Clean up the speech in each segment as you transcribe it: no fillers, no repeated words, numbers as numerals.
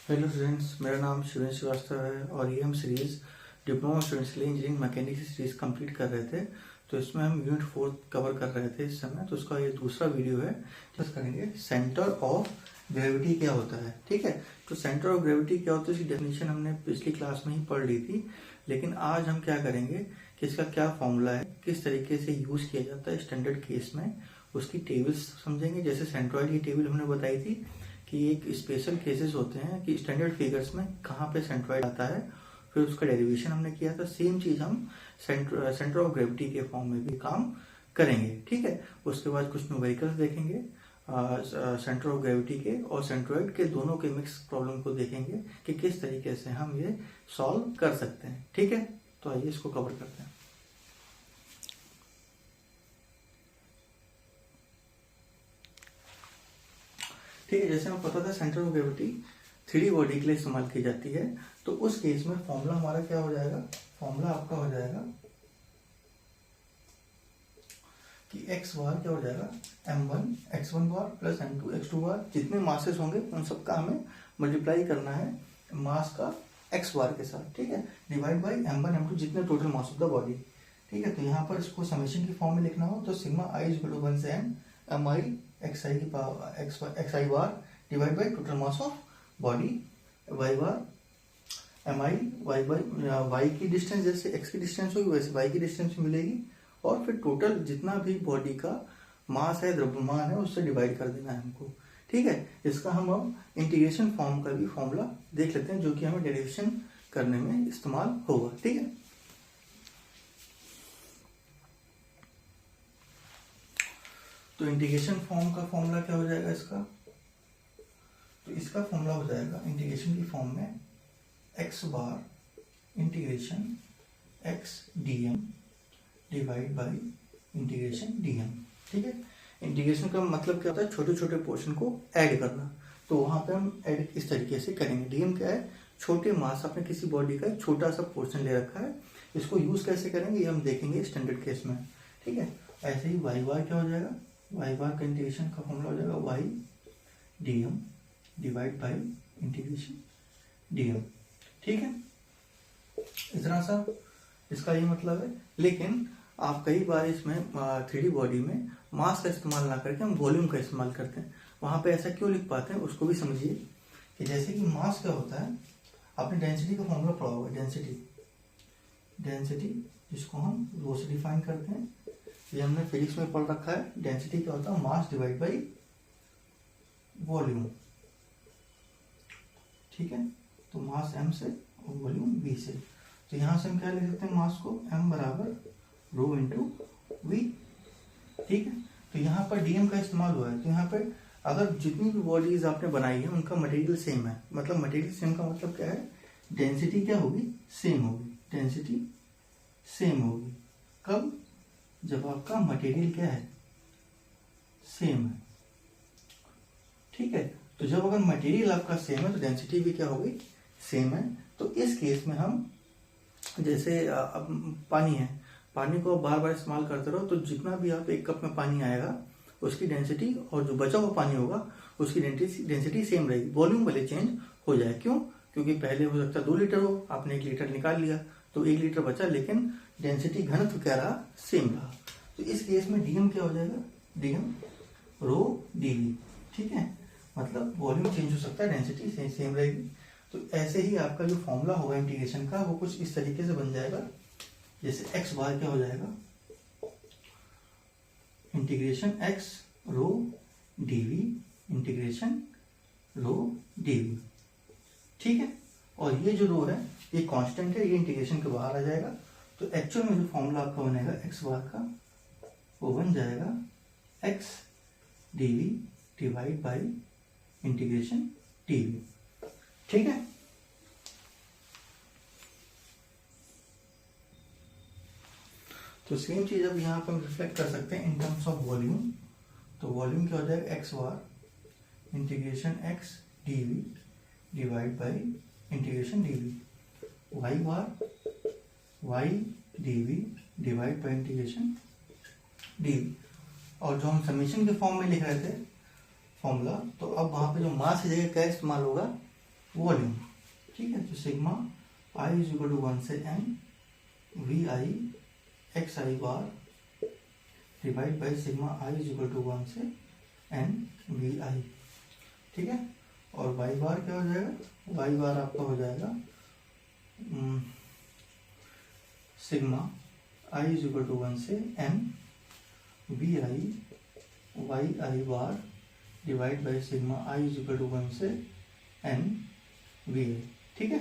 Hello students, मेरा नाम शिवेंद्र श्रीवास्तव है और ये हम सीरीज़ डिप्लोमा स्टूडेंट्स के लिए इंजीनियरिंग मैकेनिक्स की सीरीज़ कंप्लीट कर रहे थे। तो इसमें हम यूनिट 4 कवर कर रहे थे इस समय। तो उसका ये दूसरा वीडियो है जिस करेंगे सेंटर ऑफ ग्रेविटी क्या होता है। ठीक है, तो सेंटर ऑफ ग्रेविटी क्या होता है इसकी डेफिनेशन हमने पिछली क्लास में ही पढ़ ली थी, लेकिन आज हम क्या करेंगे कि इसका क्या फॉर्मूला है, किस तरीके से यूज किया जाता है स्टैंडर्ड केस में, उसकी टेबल्स समझेंगे। जैसे सेंट्रॉइड की टेबल हमने बताई थी कि एक स्पेशल केसेस होते हैं कि स्टैंडर्ड फिगर्स में कहाँ पे सेंट्रॉइड आता है, फिर उसका डेरिवेशन हमने किया था। सेम चीज हम सेंटर ऑफ ग्रेविटी के फॉर्म में भी काम करेंगे। ठीक है, उसके बाद कुछ न्यूमेरिकल्स देखेंगे सेंटर ऑफ ग्रेविटी के और सेंट्रॉइड के दोनों के मिक्स प्रॉब्लम को देखेंगे कि किस तरीके से हम ये सॉल्व कर सकते हैं। ठीक है, तो आइए इसको कवर करते हैं। ठीक है, जैसे हमें पता था centre of gravity 3D body के लिए इस्तेमाल की जाती है, तो उस केस में फॉर्मूला हमारा क्या हो जाएगा, फॉर्मूला आपका हो जाएगा कि x बार क्या हो जाएगा m1 x1 बार प्लस m2 x2 बार। जितने मासेस होंगे उन सबका हमें मल्टीप्लाई करना है मास का x बार के साथ। ठीक है, डिवाइड बाई m1 m2 जितने total mass of the body. ठीक है, तो यहाँ पर इसको समेशन की फॉर्म में लिखना हो तो sigma i is equal to 1 से n mi xi की power xi bar divide by total mass of body y bar mi y by y की डिस्टेंस जैसे x की डिस्टेंस होगी वैसे y की डिस्टेंस मिलेगी, और फिर टोटल जितना भी बॉडी का मास है, द्रव्यमान है, उससे डिवाइड कर देना है हमको। ठीक है, इसका हम अब इंटीग्रेशन फॉर्म का भी फॉर्मूला देख लेते हैं जो कि हमें डेरिवेशन करने में इस्तेमाल होगा। ठीक है, तो इंटीग्रेशन फॉर्म का फॉर्मूला क्या हो जाएगा इसका, तो इसका फॉर्मूला हो जाएगा इंटीग्रेशन की फॉर्म में x bar integration x dm divide by integration dm। ठीक है, इंटीग्रेशन का मतलब क्या होता है, छोटे छोटे पोर्शन को ऐड करना। तो वहां पे हम ऐड इस तरीके से करेंगे। dm क्या है, छोटे मास, आपने किसी बॉडी का छोटा सा पोर्शन ले रखा है, इसको यूज कैसे करेंगे ये हम देखेंगे स्टैंडर्ड केस में। ठीक है, ऐसे ही y बार क्या हो जाएगा, y बार का इंटीग्रेशन का फॉर्मूला हो जाएगा y dm divide by integration dm। ठीक है, इतना सा इसका ये मतलब है। लेकिन आप कई बार इसमें 3D बॉडी में मास का इस्तेमाल ना करके हम वॉल्यूम का इस्तेमाल करते हैं। वहां पे ऐसा क्यों लिख पाते हैं उसको भी समझिए कि जैसे कि मास क्या होता है, आपने डेंसिटी का फॉर्मूला पढ़ा होगा, डेंसिटी जिसको हम रो से डिफाइन करते हैं, ये हमने फिजिक्स में पढ़ रखा है। डेंसिटी क्या होता है, मास डिवाइड बाई वॉल्यूम। ठीक है, तो मास m से और वॉल्यूम v से। तो यहां से हम क्या लिख सकते हैं, मास को m बराबर रो इंटू वी। ठीक है, तो यहाँ पर dm का इस्तेमाल हुआ है। तो यहाँ पर अगर जितनी भी बॉडीज आपने बनाई है उनका मटेरियल सेम है, मतलब मटेरियल सेम का मतलब क्या है, डेंसिटी क्या होगी, सेम होगी। डेंसिटी सेम होगी कब, जब आपका मटेरियल क्या है, सेम है। ठीक है, तो जब अगर मटेरियल आपका सेम है तो डेंसिटी भी क्या होगी, सेम है। तो इस केस में हम जैसे अब पानी है, पानी को बार बार इस्तेमाल करते रहो तो जितना भी आप एक कप में पानी आएगा उसकी डेंसिटी और जो बचा हुआ पानी होगा उसकी डेंसिटी सेम रहेगी। वॉल्यूम भले चेंज हो जाए, क्यों, क्योंकि पहले हो सकता है 2 लीटर हो, आपने 1 लीटर निकाल लिया तो 1 लीटर बचा, लेकिन डेंसिटी घनत्व क्या रहा, सेम रहा। तो इस केस में डीएम क्या हो जाएगा, डीएम रो डीवी। ठीक है, मतलब वॉल्यूम चेंज हो सकता है, डेंसिटी सेम रहेगी। तो ऐसे ही आपका जो फॉर्मूला होगा इंटीग्रेशन का वो कुछ इस तरीके से बन जाएगा। जैसे x बार क्या हो जाएगा, इंटीग्रेशन x रो डीवी इंटीग्रेशन रो डीवी। ठीक है, और ये जो रो है ये कांस्टेंट है, ये इंटीग्रेशन के बाहर आ जाएगा। तो एक्चुअल में जो फॉर्मूला आपका बनेगा x बार का वो बन जाएगा x dv divide by integration dv. ठीक है, तो सेम चीज अब यहाँ पर हम रिफ्लेक्ट कर सकते हैं इन टर्म्स ऑफ वॉल्यूम। तो वॉल्यूम क्या हो जाएगा, x bar integration x dv divide by integration dv, y bar y dv divide by integration dv. और जो हम समेशन के फॉर्म में लिख रहे थे फॉर्मूला, तो अब वहां पे जो मास की जगह क्या इस्तेमाल होगा, वॉल्यूम, ठीक है। तो sigma i is equal to 1 से n v i x i bar divide by sigma i is equal to 1 से n वी आई, ठीक है। और वाई बार क्या हो जाएगा, वाई बार आपका हो जाएगा sigma i is equal to 1 से n v i y i bar divide by sigma i is equal to 1 से n वी आई, ठीक है।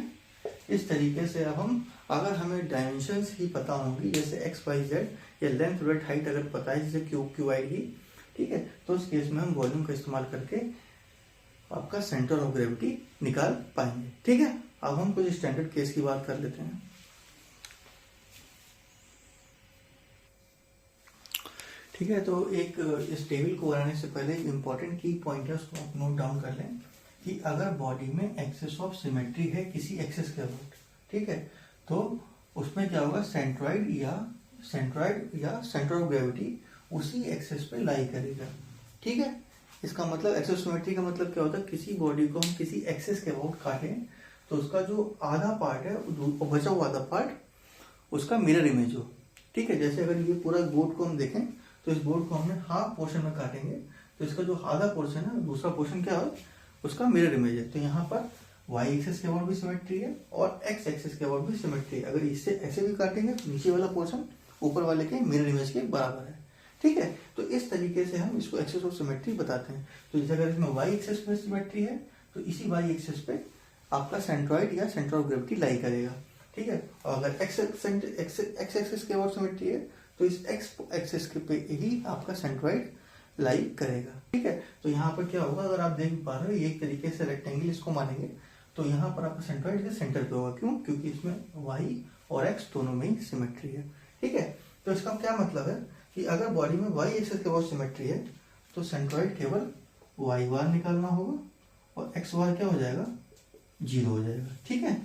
इस तरीके से अब हम, अगर हमें डायमेंशंस ही पता होंगी जैसे एक्स वाई जेड या लेंथ ब्रेड्थ हाइट अगर पता है जैसे क्यू क्यू आई की, ठीक है, तो उस केस में हम वॉल्यूम का इस्तेमाल करके आपका सेंटर ऑफ ग्रेविटी निकाल पाएंगे, ठीक है। अब हम कुछ स्टैंडर्ड केस की बात कर लेते हैं। ठीक है, तो एक इस टेबल को बनाने से पहले इम्पोर्टेंट की पॉइंट है उसको आप नोट डाउन कर लें कि अगर बॉडी में एक्सेस ऑफ सिमेट्री है किसी एक्सेस के अबाउट, ठीक है, तो उसमें क्या होगा, सेंट्रॉइड या सेंटर ऑफ ग्रेविटी उसी एक्सेस पे लाई करेगा, ठीक है। इसका मतलब एक्सेस सिमेट्री का मतलब क्या होता है, किसी बॉडी को हम किसी एक्सेस के अबाउट काटें तो उसका जो आधा पार्ट है बचा हुआ आधा पार्ट उसका मिरर इमेज हो, ठीक है। जैसे अगर ये पूरा बोर्ड को हम देखें तो इस बोर्ड को हमने हाफ पोर्शन में काटेंगे तो इसका जो आधा पोर्शन है दूसरा पोर्शन क्या है, उसका मिरर इमेज है। तो यहाँ पर वाई एक्सेस के अबाउट भी सिमेट्री है और एक्स एक्सेस के अबाउट भी सिमेट्री है। अगर इससे ऐसे भी काटेंगे तो नीचे वाला पोर्शन ऊपर वाले के मिरर इमेज के बराबर है, ठीक है। तो इस तरीके से हम इसको एक्सेस ऑफ सिमेट्री बताते हैं। तो जैसे अगर इसमें वाई एक्सेस पे सिमेट्री है तो इसी वाई एक्सेस पे आपका सेंट्रॉइड या सेंटर ऑफ ग्रेविटी लाई करेगा, ठीक है। और अगर एक्स एक्सेस के अबाउट सिमेट्री है तो इस एक्स एक्सेस के पे ही आपका सेंट्रॉइड लाई करेगा, ठीक है। तो यहाँ पर क्या होगा, अगर आप देख पा रहे हो ये एक तरीके से रेक्टेंगल इसको मानेंगे तो यहाँ पर आपका सेंट्रॉइड के सेंटर पे होगा, क्यों, क्योंकि इसमें वाई और एक्स दोनों में ही सिमेट्री है, ठीक है। तो इसका क्या मतलब है कि अगर बॉडी में वाई एक्सेस के अबाउट सिमेट्री है तो सेंट्रॉइड केवल वाई बार निकालना होगा और एक्स बार क्या हो जाएगा, 0 हो जाएगा, ठीक है।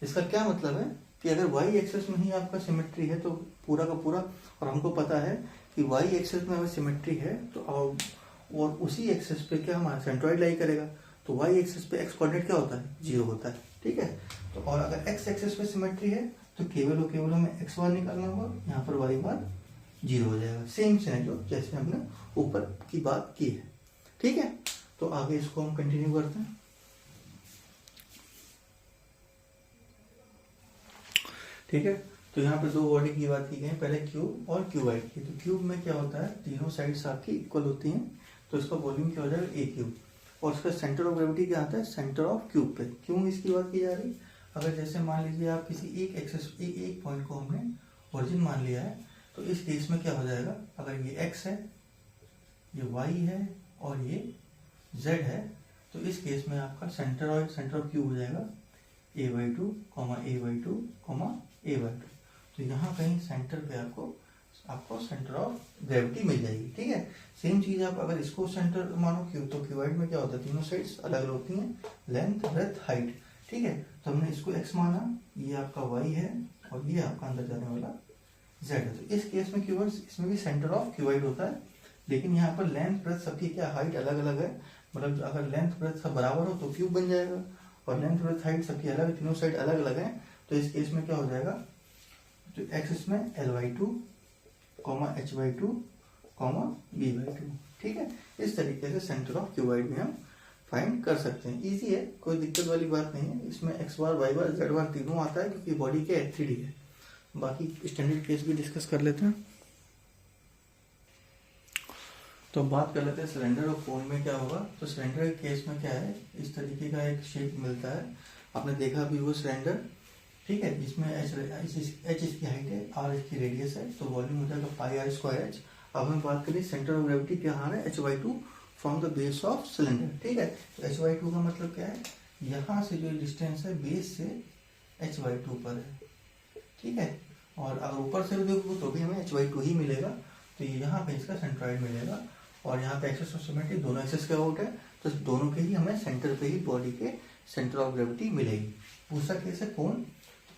इसका क्या मतलब है कि अगर वाई एक्सेस में ही आपका सिमेट्री है तो पूरा का पूरा, और हमको पता है कि वाई एक्सेस में अगर सिमेट्री है तो और उसी एक्सेस पे क्या हमारा सेंट्रॉइड लाई करेगा, तो वाई एक्सेस पे एक्स कोऑर्डिनेट क्या होता है, 0 होता है, ठीक है। तो और अगर एक्स एक्सेस पे सिमेट्री है तो केवल और केवल हमें एक्स बार निकालना होगा, यहाँ पर वाई बार 0 हो जाएगा। सेम सिनेरियो जैसे हमने ऊपर की बात की है, ठीक है। तो आगे इसको हम कंटिन्यू करते हैं। ठीक है, तो यहाँ पे दो बॉडी की बात की गई, पहले क्यूब और क्यूबाइड की। तो क्यूब में क्या होता है, तीनों साइड्स आपकी इक्वल होती हैं तो इसका वॉल्यूम क्या हो जाएगा, ए क्यूब। और उसका सेंटर ऑफ ग्रेविटी क्या आता है, सेंटर ऑफ क्यूब पे। क्यों इसकी बात की जा रही, अगर जैसे मान लीजिए आप किसी एक एक्सेस एक पॉइंट को हमने ओरिजिन मान लिया है तो इस केस में क्या हो जाएगा, अगर ये एक्स है, ये वाई है और ये जेड है तो इस केस में आपका सेंटर ऑफ क्यूब हो जाएगा a/2, a/2, a/2। तो यहाँ कहीं सेंटर पे आपको सेंटर ऑफ ग्रेविटी मिल जाएगी, ठीक है। सेम चीज आप अगर इसको सेंटर मानो क्यूब, तो क्यूबाइड में क्या होता है, तीनों साइड्स अलग अलग होती हैं, लेंथ ब्रेड्थ हाइट, ठीक है। तो हमने इसको x माना, ये आपका y है और ये आपका अंदर जाने वाला z है। तो इस केस में क्यूबाइड, इसमें भी सेंटर ऑफ क्यूबाइड होता है, लेकिन यहाँ पर लेंथ ब्रेड्थ सबकी क्या हाइट अलग अलग है, मतलब अगर लेंथ ब्रेड्थ सब बराबर हो तो क्यूब बन जाएगा, और लेंथ ब्रेड्थ हाइट सबकी अलग, तीनों साइड अलग अलग है। तो इस केस में क्या हो जाएगा, तो x इसमें l/2, h/2, b/2, ठीक है। इस तरीके से सेंटर ऑफ क्यूबाइड में हम फाइंड कर सकते हैं। इजी है, कोई दिक्कत वाली बात नहीं है। इसमें x बार, y बार, z बार तीनों आता है क्योंकि बॉडी के 3D है। बाकी स्टैंडर्ड केस भी डिस्कस कर लेते हैं। तो बात कर लेते हैं सिलेंडर और कोन में क्या होगा। तो सिलेंडर के केस में क्या है, इस तरीके का एक शेप मिलता है, आपने देखा भी वो सिलेंडर, ठीक है, जिसमें h इसकी हाइट है, r इसकी रेडियस है, तो वॉल्यूम हो जाएगा πr²h। अब हम बात करें सेंटर ऑफ ग्रेविटी क्या है, h/2 from the base of cylinder, ठीक है। तो h/2 का मतलब क्या है, यहाँ से जो डिस्टेंस है बेस से h/2 पर है, ठीक है। और अगर ऊपर से देखो तो भी हमें h/2 ही मिलेगा, तो यहाँ पे इसका सेंट्रॉइड मिलेगा। और यहाँ पे एक्सेस ऑफ सिमेट्री दोनों एक्सेस के अबाउट है, तो दोनों के ही हमें सेंटर पे ही बॉडी के सेंटर ऑफ ग्रेविटी मिलेगी। दूसरा केस है कोन।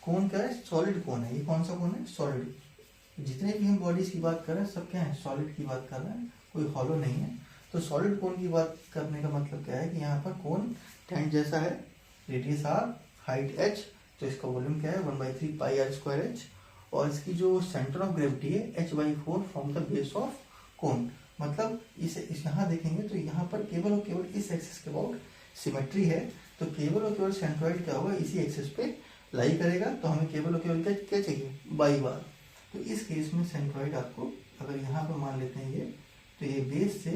कोन क्या है, सॉलिड कोन है। ये कौन सा कोन है, सॉलिड। जितने भी हम बॉडीज की बात कर रहे हैं सब क्या है, सॉलिड की बात कर रहे हैं, कोई हॉलो नहीं है। तो सॉलिड कोन की बात करने का मतलब क्या है कि यहाँ पर कोन टेंट जैसा है, रेडियस आर, हाइट एच, तो इसका वॉल्यूम क्या है 1/3 पाई आर स्क्वायर एच, और इसकी जो सेंटर ऑफ ग्रेविटी है h/4 from the base of cone. मतलब इस यहाँ देखेंगे तो यहाँ पर केवल और केवल इस एक्सिस के अबाउट सिमेट्री है, तो केवल और केवल सेंट्रॉइड क्या होगा इसी एक्सिस पे लाई करेगा, तो हमें केवल और केवल क्या चाहिए बाई बार। तो इस केस में सेंट्रॉइड आपको अगर यहाँ पर मान लेते हैं ये, तो ये बेस से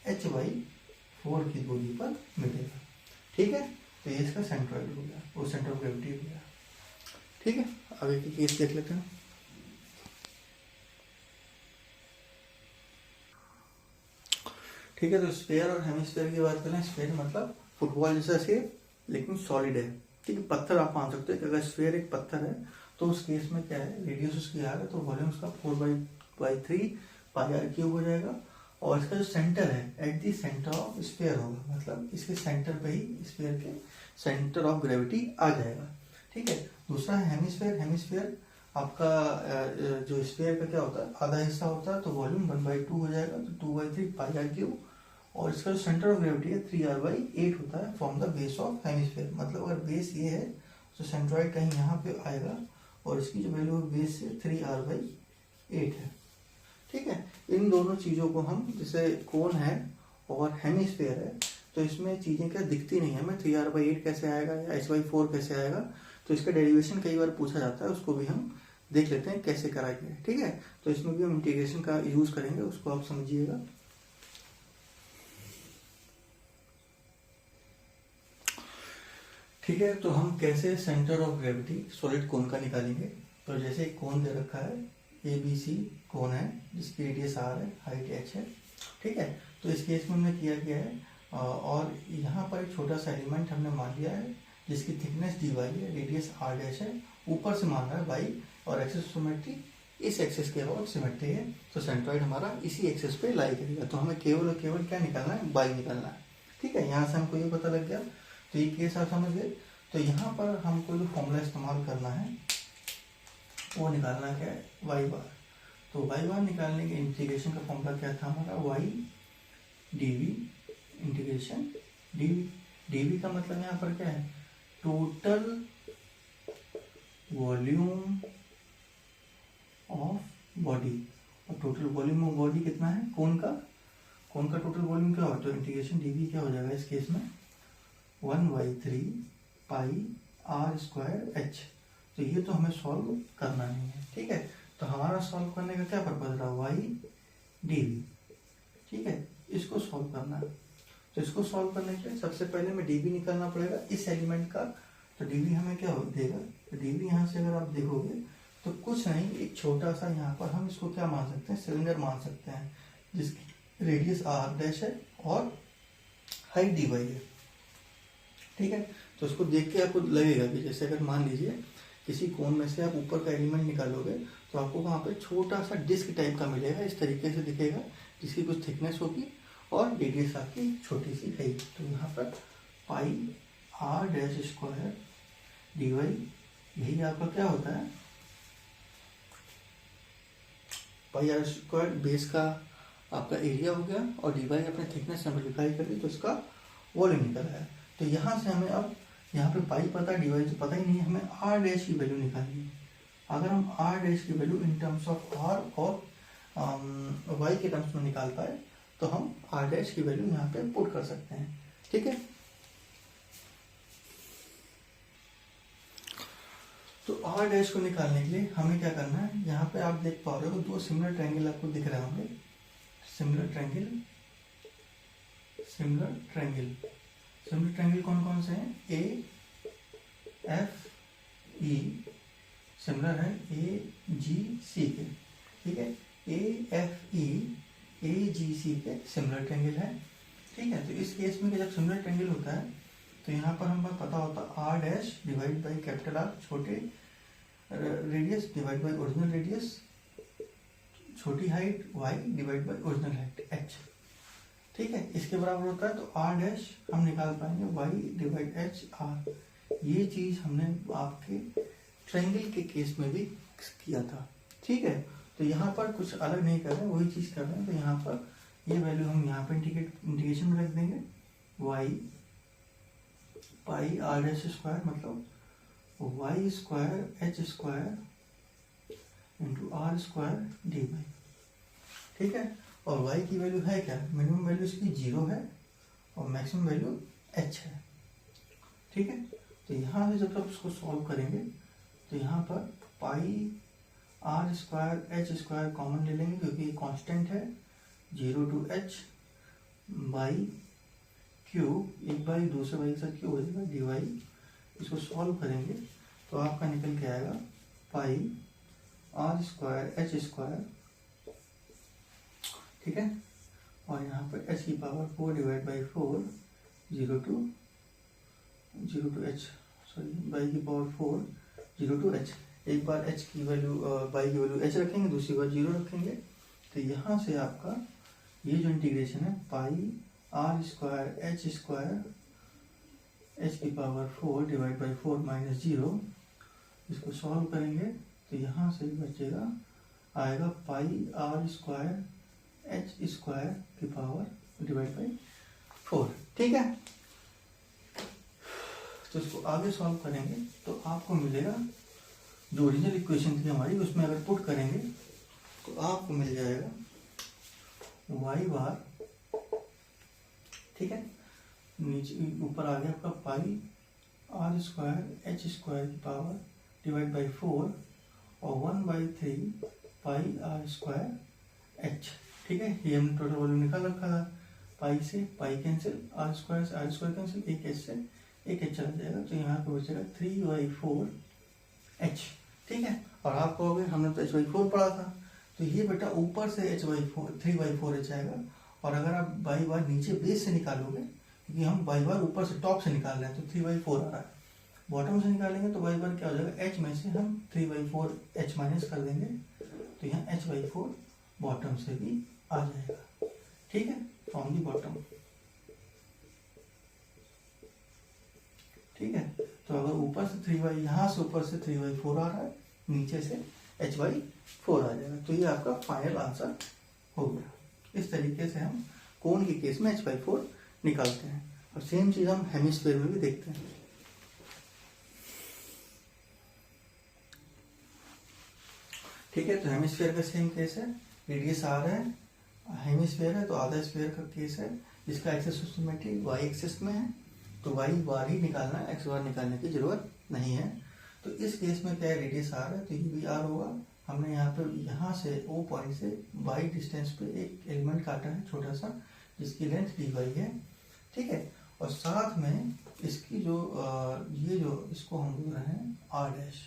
h/4 की दूरी पर मिलेगा। ठीक है, तो ये इसका सेंट्रॉइड हो गया, वो सेंटर ऑफ ग्रेविटी हो गया। ठीक है, आगे की केस देख लेते हैं। ठीक है, तो स्फीयर और हेमिस्फीयर की बात करें, स्फीयर मतलब फुटबॉल जैसा शेप लेकिन सॉलिड है। ठीक है, पत्थर आप मान सकते हैं कि अगर स्फीयर एक पत्थर है तो उस केस में क्या है, रेडियस उसकी आर है तो वॉल्यूम उसका 4/3 पाई आर क्यूब हो जाएगा, और इसका जो सेंटर है at the centre of sphere होगा, मतलब इसके सेंटर पे ही स्फीयर के सेंटर ऑफ ग्रेविटी आ जाएगा। ठीक है, दूसरा है हेमिस्फीयर। हेमिस्फीयर आपका जो स्फीयर का क्या होता है, आधा हिस्सा होता है, तो वॉल्यूम 1/2 हो जाएगा, तो 2/3 पाई आर क्यूब, और इसका जो सेंटर ऑफ ग्रेविटी है 3r/8 होता है from the base of hemisphere. मतलब अगर बेस ये है तो सेंट्रॉइड कहीं यहाँ पे आएगा, और इसकी जो वैल्यू है बेस से 3r/8 है। ठीक है, इन दोनों चीजों को हम, जैसे कोन है और हेमिस्फीयर है, तो इसमें चीजें क्या दिखती नहीं है हमें, 3r/8 कैसे आएगा या h/4 कैसे आएगा, तो इसका डेरिवेशन कई बार पूछा जाता है, उसको भी हम देख लेते हैं कैसे कराएंगे। ठीक है, तो इसमें भी हम इंटीग्रेशन का यूज करेंगे, उसको आप समझिएगा। ठीक है, तो हम कैसे सेंटर ऑफ ग्रेविटी सॉलिड कोन का निकालेंगे। तो जैसे एक कोन दे रखा है, ABC कोन है जिसकी रेडियस r है, हाइट h है। ठीक है, तो इस केस में हमने किया गया है, और यहाँ पर एक छोटा सा एलिमेंट हमने मान लिया है जिसकी थिकनेस dy है, रेडियस r डैश है, ऊपर से मान रहा है y, और एक्सिस सिमेट्री इस एक्सिस के अबाउट सिमेट्री है, तो सेंट्रॉइड हमारा इसी एक्सिस पे लाई करेगा। तो हमें केवल और केवल क्या निकालना है, y निकालना है। ठीक है, यहाँ से हमको ये पता लग गया, तो ये केस आप समझ गए। तो यहाँ पर हमको जो फॉर्मूला इस्तेमाल करना है वो निकालना क्या है, वाई बार। तो वाई बार निकालने के इंटीग्रेशन का फॉर्मूला क्या था हमारा, y dv integration dv. Dv का मतलब यहाँ पर क्या है, टोटल वॉल्यूम ऑफ बॉडी, और टोटल वॉल्यूम ऑफ बॉडी कितना है, कोन का टोटल वॉल्यूम क्या हो, तो इंटीग्रेशन डीवी क्या हो जाएगा इस केस में 1/3 पाई आर स्क्वायर एच। तो ये तो हमें सॉल्व करना नहीं है। ठीक है, तो हमारा सॉल्व करने का क्या पर्पज रहा, वाई डीवी। ठीक है, इसको सॉल्व करना है, तो इसको सॉल्व करने के लिए सबसे पहले हमें डीवी निकालना पड़ेगा इस एलिमेंट का। तो डीवी हमें क्या देगा, तो डीवी यहाँ से अगर आप देखोगे तो कुछ नहीं, एक छोटा सा यहाँ पर हम इसको क्या मान सकते हैं, सिलेंडर मान सकते हैं जिसकी रेडियस आर डैश है और हाइट dy है। ठीक है, तो उसको देख के आपको लगेगा कि जैसे अगर मान लीजिए किसी कोन में से आप ऊपर का एलिमेंट निकालोगे तो आपको वहाँ पे छोटा सा डिस्क टाइप का मिलेगा, इस तरीके से दिखेगा, जिसकी कुछ थिकनेस होगी और रेडियस आपकी छोटी सी है। तो यहाँ पर pi R dash square dy, यही आपका क्या होता है, पाई आर स्क्वायर बेस का आपका एरिया हो गया, और dy अपने थिकनेस से मल्टीप्लाई कर दी तो इसका वॉल्यूम निकल आया। तो यहाँ से हमें अब यहाँ पे पाई पता है, dy तो पता ही नहीं है, हमें आर डैश की वैल्यू निकालनी है। अगर हम आर डैश की value in terms of R और वाई के टर्म्स में निकाल पाए तो हम आर डैश की वैल्यू यहाँ पे पुट कर सकते हैं। ठीक है, तो आर डैश को निकालने के लिए हमें क्या करना है, यहाँ पे आप देख पा रहे हो दो सिमिलर ट्रायंगल आपको दिख रहे होंगे, सिमिलर ट्रायंगल कौन कौन से हैं, ए एफ ई सिमिलर है ए जी सी के। ठीक है, ए एफ ई ए जी सी के सिमिलर ट्रायंगल है। ठीक है, तो इस केस में जब सिमिलर ट्रायंगल होता है तो यहाँ पर हमें पता होता है R dash divide by capital R, छोटे radius divide by original radius, छोटी height Y divide by original height H. ठीक है, इसके बराबर होता है, तो आर डैश हम निकाल पाएंगे वाई डिवाइड एच आर। ये चीज हमने आपके ट्रायंगल के केस में भी किया था। ठीक है, तो यहाँ पर कुछ अलग नहीं कर रहे हैं, वही चीज कर रहे हैं। तो यहाँ पर ये वैल्यू हम यहाँ पे इंटीग्रेशन में रख देंगे, Y pi R dash square मतलब Y square H square into R square D Y. ठीक है, और y की वैल्यू है क्या, मिनिमम वैल्यू इसकी 0 है और मैक्सिमम वैल्यू h है। ठीक है, तो यहाँ से जब आप इसको सॉल्व करेंगे तो यहाँ पर pi R square H square common ले लेंगे क्योंकि ये कांस्टेंट है, 0 to h बाई क्यूब, एक बाई दूसरे बाई के साथ क्यूब हो जाएगा डी वाई। इसको सॉल्व करेंगे तो आपका निकल के आएगा pi R square H square. ठीक है, और यहाँ पर h की power 4 divide by 4, 0 to h, sorry by की पावर 4, 0 to h। एक बार h की वैल्यू बाई की वैल्यू h रखेंगे, दूसरी बार 0 रखेंगे। तो यहाँ से आपका ये जो इंटीग्रेशन है pi R square H square h की पावर 4 डिवाइड बाई 4 माइनस 0, इसको सॉल्व करेंगे तो यहाँ से बचेगा आएगा pi R square H square की पावर डिवाइड बाई 4। ठीक है, तो इसको आगे सॉल्व करेंगे तो आपको मिलेगा जो ओरिजिनल इक्वेशन थी हमारी उसमें अगर पुट करेंगे तो आपको मिल जाएगा वाई बार। ठीक है, नीचे ऊपर आ गया आपका पाई आर स्क्वायर एच स्क्वायर की पावर डिवाइड बाई 4 और 1/3 पाई आर स्क्वायर एच। ठीक है, ये हमने टोटल वॉल्यूम निकाल रखा था, पाई से pi cancel, R square cancel, एक एच से एक एच चला जाएगा तो यहाँ पे बचेगा 3/4 एच। ठीक है, और आप कहोगे हमने तो h/4 पढ़ा था, तो ये बेटा ऊपर से h/4 3/4 एच आएगा। और अगर आप बाई बार नीचे बेस से निकालोगे, क्योंकि हम बाई बार ऊपर से टॉप से निकाल रहे हैं तो 3/4 आ रहा है, बॉटम से निकालेंगे तो बाई बार क्या हो जाएगा, h में से हम 3/4 h माइनस कर देंगे तो यहाँ h/4 बॉटम से भी आ जाएगा। ठीक है, फ्रॉम दी बॉटम। ठीक है, तो अगर ऊपर से 3/, यहाँ से ऊपर से 3/4 आ रहा है, नीचे से h/4 आ जाएगा, तो ये आपका फाइनल आंसर हो गया। इस तरीके से हम कोन के केस में h/4 निकालते हैं, और सेम चीज हम हेमिस्फीयर में भी देखते हैं। ठीक है, तो हेमिस्फीयर का सेम केस है, रेडियस r है, हेमिस्फीयर है तो आधा स्फीयर का केस है, जिसका एक्सिस सिमेट्री y एक्सिस में है, तो y बार ही निकालना है, x बार निकालने की जरूरत नहीं है। तो इस केस में क्या है, रेडियस r है तो ये भी r होगा। हमने यहाँ पे यहाँ से O पॉइंट से y डिस्टेंस पे एक एलिमेंट काटा है छोटा सा, जिसकी लेंथ dy है। ठीक है, और साथ में इसकी जो ये जो इसको हम बोल रहे हैं r डैश।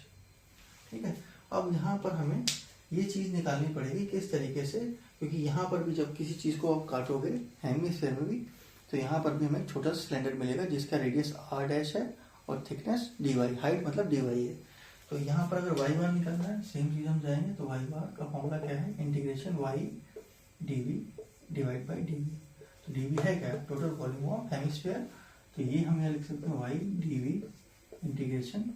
ठीक है, अब यहाँ पर हमें ये चीज निकालनी पड़ेगी किस तरीके से, क्योंकि यहाँ पर भी जब किसी चीज को आप काटोगे हेमिस्फीयर में भी, तो यहाँ पर भी हमें एक छोटा सिलेंडर मिलेगा जिसका रेडियस r डैश है और थिकनेस dy, हाइट मतलब dy है। तो यहाँ पर अगर y बार निकालना है, सेम चीज हम जाएंगे तो y बार का फॉर्मूला क्या है, integration y dv divide by dv। तो dv है क्या, टोटल वॉल्यूम ऑफ हेमिस्फीयर, तो ये हम यहाँ लिख सकते हैं y dv इंटीग्रेशन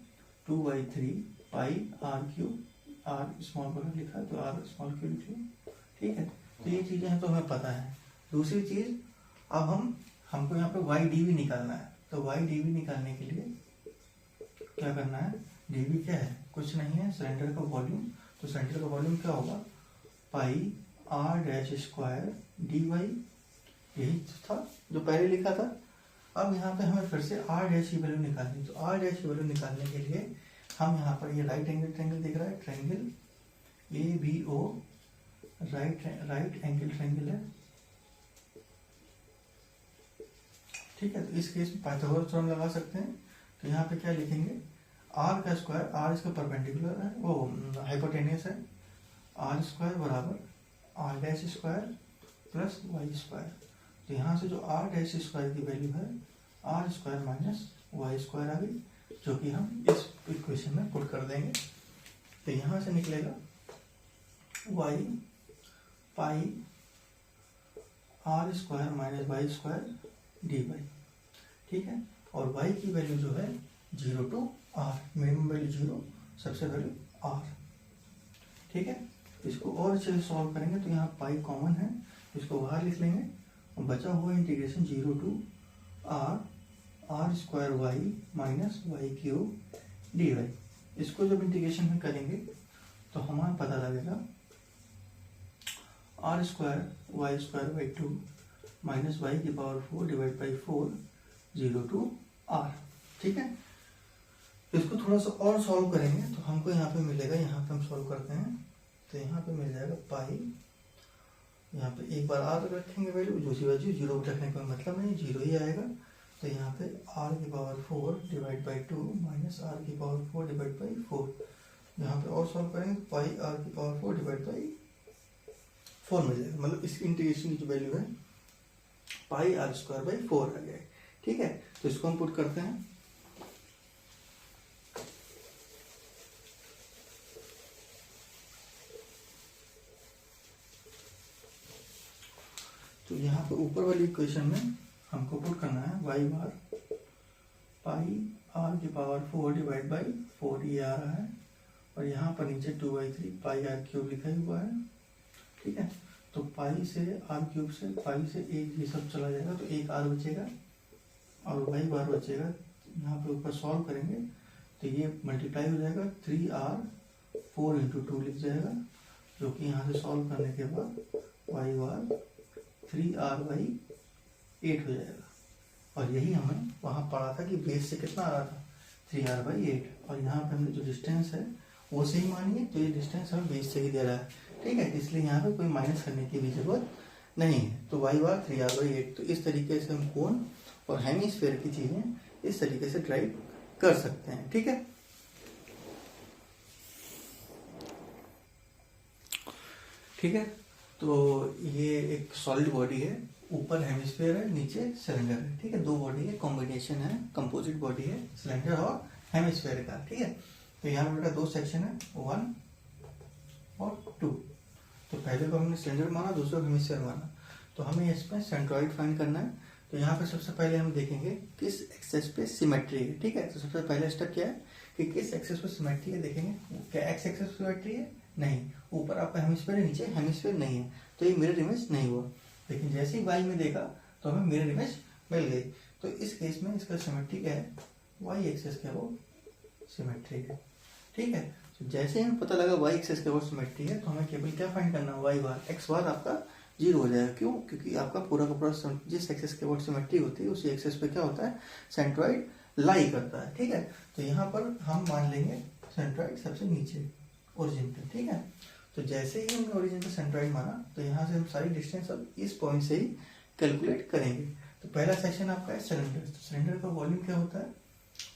2/3 पाई r क्यूब, r स्मॉल पर लिखा है तो r स्मॉल क्यूब लिख लो। ठीक है, तो ये चीजें हैं तो हमें पता है। दूसरी चीज, अब हमको यहाँ पे y dv निकालना है, तो y dv निकालने के लिए क्या करना है, dv क्या है, कुछ नहीं है, सिलेंडर का वॉल्यूम। तो सिलेंडर का वॉल्यूम क्या होगा, पाई r डैश स्क्वायर dy, यही था जो पहले लिखा था। अब यहाँ पे हमें फिर से r डैश की वैल्यू निकालनी, तो r डैश की वैल्यू निकालने के लिए हम यहाँ पर ये राइट एंगल ट्रायंगल दिख रहा है, triangle ABO right angle triangle है। ठीक है, तो इस केस में पाइथागोरस थ्योरम लगा सकते हैं। तो यहाँ पे क्या लिखेंगे, r का स्क्वायर, r इसका परपेंडिकुलर है, वो हाइपोटेनियस है, r स्क्वायर बराबर r dash square plus y square. तो यहाँ से जो r डैश स्क्वायर की वैल्यू है r square minus y square आ गई, जो कि हम इस इक्वेशन में पुट कर देंगे। तो यहाँ से निकलेगा y पाई r square minus y square dy। ठीक है, और y की वैल्यू जो है 0 to r, मिनिमम वैल्यू 0, सबसे वैल्यू r। ठीक है, इसको और अच्छे से सॉल्व करेंगे तो यहाँ पाई कॉमन है, इसको बाहर लिख लेंगे और बचा हुआ integration 0 to r R square Y minus Y cube D Y. इसको जब इंटीग्रेशन में करेंगे तो हमारा पता लगेगा R square by 2 minus Y की power 4 divide by 4 0 to R. ठीक है, इसको थोड़ा सा और सॉल्व करेंगे तो हमको यहाँ पे मिलेगा, यहाँ पे हम सॉल्व करते हैं तो यहाँ पे मिल जाएगा पाई, यहाँ पे एक बार आर रखेंगे वैल्यू, दूसरी वैल्यू जीरो रखने का मतलब नहीं, जीरो ही आएगा। तो यहाँ पे आर की power 4 divide by 2 minus R की पावर 4 डिवाइड बाई 4। यहाँ पे और सॉल्व करेंगे पाई आर की पावर 4 डिवाइड बाई 4 मिल जाएगा, मतलब इस इंटीग्रेशन की जो वैल्यू है पाई आर स्क्वायर बाई 4 आ गया। ठीक है, तो इसको हम पुट करते हैं। तो यहाँ पे ऊपर वाली इक्वेशन में हमको पुट करना है वाई बार पाई आर की पावर 4 डिवाइड बाई 4 ये आ रहा है, और यहाँ पर नीचे 2/3 पाई आर क्यूब लिखा हुआ है। ठीक है, तो पाई से आर क्यूब से पाई से एक ये सब चला जाएगा तो एक आर बचेगा और वाई बार बचेगा। यहाँ पे ऊपर सॉल्व करेंगे तो ये मल्टीप्लाई हो जाएगा 3r 4 इंटू 2 लिख जाएगा, जो कि यहाँ से सॉल्व करने के बाद वाई बार 3r बाई 8 हो जाएगा। और यही हमें वहाँ पढ़ा था कि बेस से कितना आ रहा था 3r बाई 8, और यहाँ पे हमने जो डिस्टेंस है वो सही मानिए तो ये डिस्टेंस हमें बेस से ही दे रहा है। ठीक है, इसलिए यहाँ पे कोई माइनस करने की भी जरूरत नहीं है। तो वाई बार 3r बाई 8। तो इस तरीके से हम कोण और हेमिस्फीयर की चीजें इस तरीके से ड्राइव कर सकते हैं। ठीक है, ठीक है, तो ये एक सॉलिड बॉडी है, ऊपर हेमिस्फीयर है, नीचे सिलेंडर है। ठीक है, दो बॉडी है, कॉम्बिनेशन है, कंपोजिट बॉडी है सिलेंडर और हेमिस्फीयर का। ठीक है, तो यहाँ बेटा दो सेक्शन है 1 और 2। तो पहले को हमने सिलेंडर माना, दूसरे को हेमिस्फीयर माना। तो हमें इसमें सेंट्रॉइड फाइंड करना है। तो यहाँ पे सबसे पहले हम देखेंगे किस एक्सेस पे सिमेट्री है। ठीक है, तो सबसे पहला स्टेप क्या है कि किस एक्सेस पे सिमेट्री है देखेंगे। क्या एक्स एक्सेस पे सिमेट्री है? नहीं, ऊपर आपका हेमिस्फीयर है, नीचे हेमिस्फीयर नहीं है, तो ये मिरर इमेज नहीं हुआ। लेकिन जैसे ही वाई में देखा तो हमें मिरर इमेज मिल गई। तो इस केस में इसका सिमेट्री क्या है, वाई एक्सेस के वो सिमेट्री है। ठीक है, तो जैसे हमें पता लगा वाई एक्सेस के वो सिमेट्री है तो हमें केवल क्या फाइंड करना है, वाई बार। एक्स बार आपका 0 हो जाएगा। क्यों? क्योंकि आपका पूरा का पूरा जिस एक्सेस के वो सिमेट्री होती है उसी एक्सेस पे क्या होता है, सेंट्रॉइड लाई करता है। ठीक है, तो यहाँ पर हम मान लेंगे सेंट्रॉइड सबसे नीचे ओरिजिन पे। ठीक है, तो जैसे ही हमने ओरिजिन पे सेंट्रॉइड माना तो यहाँ से हम सारी डिस्टेंस अब इस पॉइंट से ही कैलकुलेट करेंगे। तो पहला सेक्शन आपका है सिलेंडर। तो सिलेंडर का वॉल्यूम क्या होता है,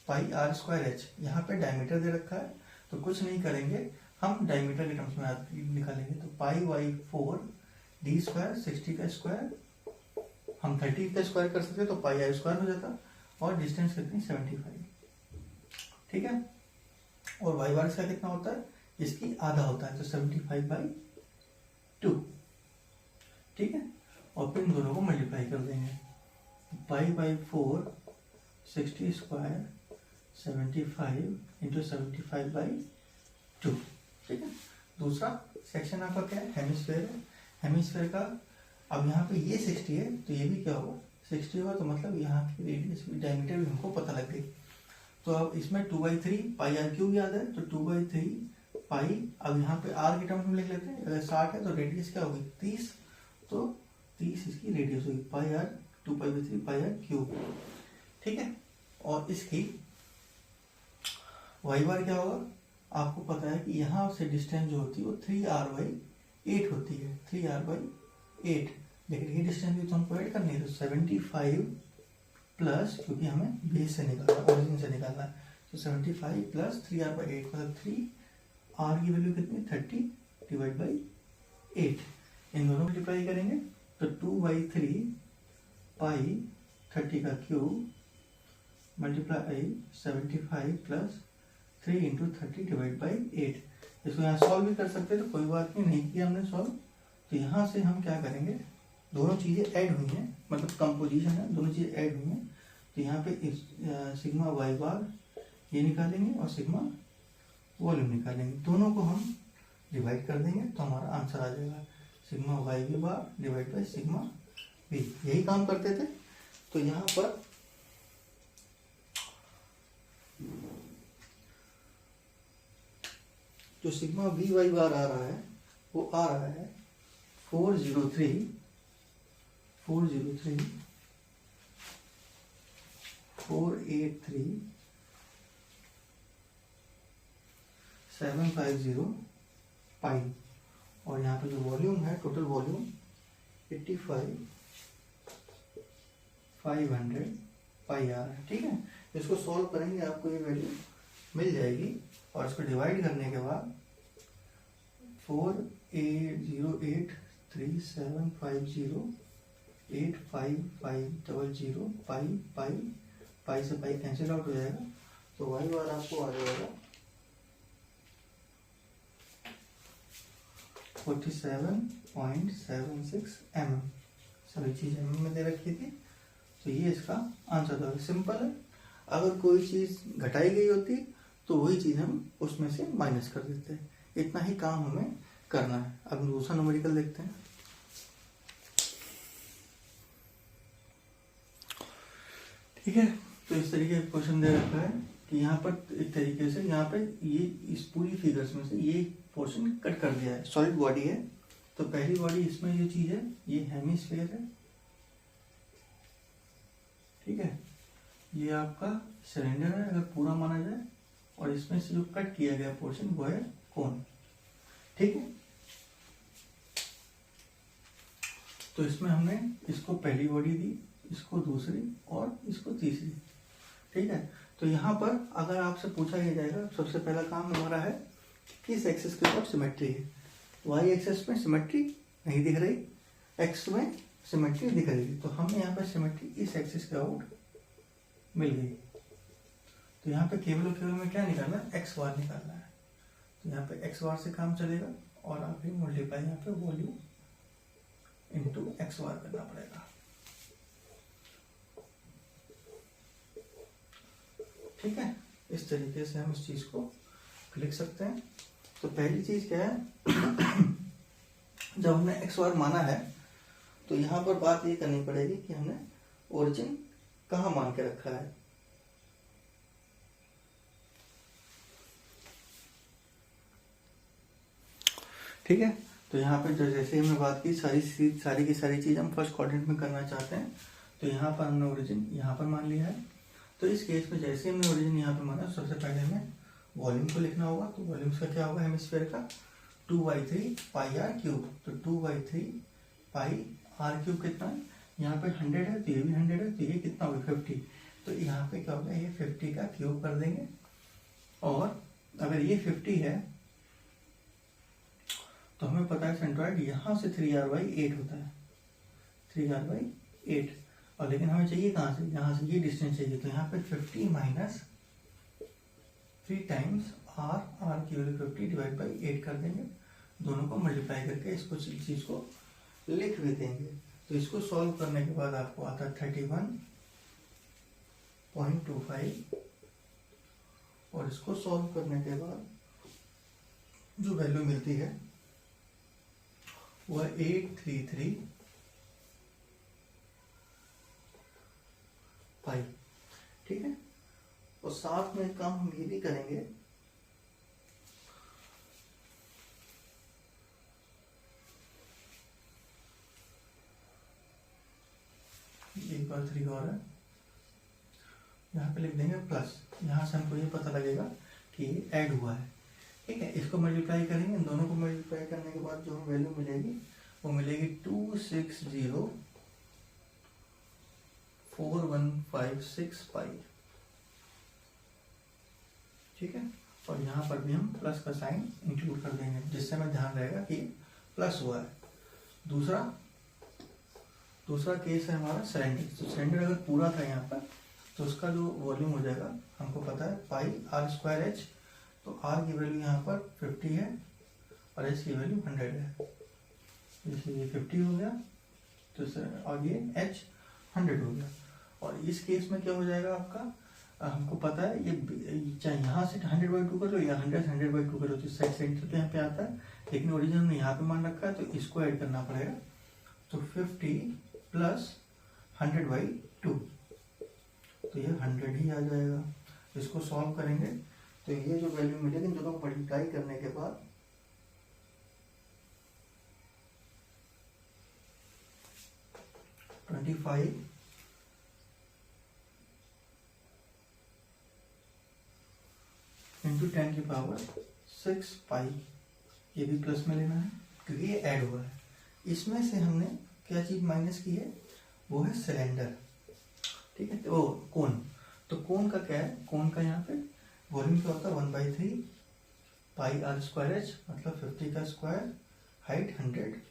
पाई आर स्क्वायर एच। यहाँ पे डायमीटर दे रखा है तो कुछ नहीं करेंगे, हम डायमीटर के टर्म्स में निकालेंगे। तो पाई बाई 4 डी स्क्वायर 60 का स्क्वायर, हम 30 का स्क्वायर कर सकते तो पाई आर स्क्वायर हो जाता, और डिस्टेंस कितनी 75। ठीक है, और वाई बार इसका कितना होता है, इसकी आधा होता है तो 75/2। ठीक है, और फिर इन दोनों को मल्टीप्लाई कर देंगे। Pi by 4 60 square 75 into 75/2। ठीक है, दूसरा सेक्शन आपका क्या है, हेमिस्फीयर है। हेमिस्फीयर का अब यहाँ पे ये 60 है तो ये भी क्या होगा 60 होगा, तो मतलब यहाँ की रेडियस डायमीटर भी हमको पता लग गई। तो अब इसमें 2/3 पाई आर क्यूब याद है, तो 2/3 पाई, अब यहाँ पे आर के टर्म्स में लिख लेते हैं। अगर 60 है तो रेडियस क्या होगी 30, तो 30 इसकी रेडियस होगी पाई आर 2π/3 पाई आर क्यूब। ठीक है, और इसकी वाई बार क्या होगा, आपको पता है कि यहाँ से डिस्टेंस जो होती है वो 3r/8 होती है, 3r/8। लेकिन ये डिस्टेंस भी तो हमको ऐड करनी है, तो 75 प्लस, क्योंकि हमें बेस से निकालना, ओरिजिन से निकालना है, तो 75 प्लस 3r/8 मतलब 3r की वैल्यू कितनी 30 डिवाइड बाई 8। इन दोनों मल्टीप्लाई करेंगे तो 2/3 पाई 30 का cube multiply 75 plus 3 into 30 divide by 8। इसको यहाँ सॉल्व भी कर सकते हैं, तो कोई बात नहीं किया हमने सॉल्व। तो यहाँ से हम क्या करेंगे, दोनों चीज़ें ऐड हुई हैं, मतलब कंपोजिशन है, दोनों चीज़ें ऐड हुई हैं। तो यहाँ पे सिग्मा वाई बार ये निकालेंगे और सिग्मा वॉल्यूम निकालेंगे, दोनों को हम डिवाइड कर देंगे तो हमारा आंसर आ जाएगा sigma Y B bar divide by sigma B. यही काम करते थे। तो यहाँ पर जो सिग्मा वी वाई बार आ रहा है वो आ रहा है 403 483 750 पाई, और यहाँ पे जो वॉल्यूम है, टोटल वॉल्यूम 85,500 पाई आ रहा है। ठीक है, इसको सॉल्व करेंगे आपको ये वैल्यू मिल जाएगी, और इसको डिवाइड करने के बाद 4803750 पाई पाई पाई से पाई कैंसिल आउट हो जाएगा, तो वाई बार आपको आ जाएगा 47.76 mm। सभी चीज mm में दे रखी थी, तो ये इसका आंसर था। सिंपल है, अगर कोई चीज घटाई गई होती तो वही चीज हम उसमें से माइनस कर देते हैं। इतना ही काम हमें करना है। अब दूसरा न्यूमेरिकल देखते हैं। ठीक है, तो इस तरीके का क्वेश्चन दे रखा है कि यहाँ पर एक तरीके से यहाँ पे ये इस पूरी फिगर्स में से ये पोर्शन कट कर दिया है। सॉलिड बॉडी है, तो पहली बॉडी इसमें ये चीज है, ये हेमिस्फीयर है। ठीक है, ये आपका सिलेंडर है अगर पूरा माना जाए, और इसमें से जो कट किया गया पोर्शन वो है कोन। ठीक है, तो इसमें हमने इसको पहली बॉडी दी, इसको दूसरी और इसको तीसरी। ठीक है, तो यहाँ पर अगर आपसे पूछा ही जाएगा, सबसे पहला काम हमारा है किस एक्सिस के ऊपर सिमेट्री है। वाई एक्सिस में सिमेट्री नहीं दिख रही, एक्स में सिमेट्री दिख रही है, तो हमें यहाँ पर सिमेट्री इस एक्सिस के आउट मिल गई। तो यहाँ पे केवल और केवल में क्या निकालना है, एक्स बार निकालना है। तो यहाँ पे एक्स बार से काम चलेगा, और आप ही मल्टीप्लाई यहाँ पे वॉल्यूम इंटू एक्स बार करना पड़ेगा। ठीक है, इस तरीके से हम इस चीज को लिख सकते हैं। तो पहली चीज क्या है, जब हमने एक्स बार माना है तो यहाँ पर बात ये करनी पड़ेगी कि हमने ओरिजिन कहाँ मान के रखा है। ठीक है, तो यहाँ पे जो जैसे हमने बात की सारी की सारी चीज हम फर्स्ट क्वाड्रेंट में करना चाहते हैं, तो यहाँ पर हमने ओरिजिन यहाँ पर मान लिया है। तो इस केस में जैसे हमने ओरिजिन यहाँ पे माना, सबसे पहले हमें वॉल्यूम को लिखना होगा। तो वॉल्यूम का क्या होगा, हेमिस्फीयर का 2/3 पाई आर क्यूब। तो 2/3 पाई आर क्यूब कितना है, यहाँ पे 100 है, तो ये भी 100 है, तो ये कितना होगा 50। तो यहाँ पे क्या होगा, ये 50 का क्यूब कर देंगे, और अगर ये 50 है तो हमें पता है सेंट्रॉइड यहाँ से 3r/8 होता है, 3r/8। और लेकिन हमें चाहिए कहाँ से, यहाँ से ये डिस्टेंस चाहिए। तो यहाँ पे 50 माइनस 3 टाइम्स r की वैल्यू 50 डिवाइड बाई 8 कर देंगे। दोनों को मल्टीप्लाई करके इसको चीज को लिख भी देंगे। तो इसको सॉल्व करने के बाद आपको आता है 31.25, और इसको सॉल्व करने के बाद जो वैल्यू मिलती है वह 833 पाई। ठीक है, और साथ में काम हम ये भी करेंगे, एक बार 3 और है, यहाँ पे लिख देंगे प्लस। यहाँ से हमको ये पता लगेगा कि ये ऐड हुआ है। ठीक है, इसको मल्टीप्लाई करेंगे, इन दोनों को मल्टीप्लाई करने के बाद जो वैल्यू मिलेगी वो मिलेगी 2604156 पाई। ठीक है, और यहाँ पर भी हम प्लस का साइन इंक्लूड कर देंगे, जिससे हमें ध्यान रहेगा कि प्लस हुआ है। दूसरा केस है हमारा सिलेंडर। तो सिलेंडर अगर पूरा था यहाँ पर, तो उसका जो वॉल्यूम हो जाएगा हमको पता है पाई r²h। तो r की वैल्यू यहाँ पर 50 है और h की वैल्यू 100 है, इसलिए ये 50 हो गया, तो और ये h 100 हो गया। और इस केस में क्या हो जाएगा आपका, हमको पता है ये चाहे यहाँ से 100/2 कर लो या 100/2 कर लो, तो साइड तो यहाँ पे आता है, लेकिन ओरिजिन हमने यहाँ पे मान रखा है, तो इसको ऐड करना पड़ेगा। तो 50 प्लस 100/2, तो ये 100 ही आ जाएगा। इसको सॉल्व करेंगे तो ये जो वैल्यू मिलेगी इन दोनों को मल्टीप्लाई करने के बाद 25 इंटू 10⁻6 पाई, ये भी प्लस में लेना है क्योंकि ये ऐड हुआ है। इसमें से हमने क्या चीज माइनस की है, वो है सिलेंडर, ठीक है, तो कोन। तो कोन का क्या है, कोन का यहाँ पे वॉल्यूम क्या होता है 1/3 पाई आर स्क्वायर एच, मतलब 50 का स्क्वायर, हाइट 100,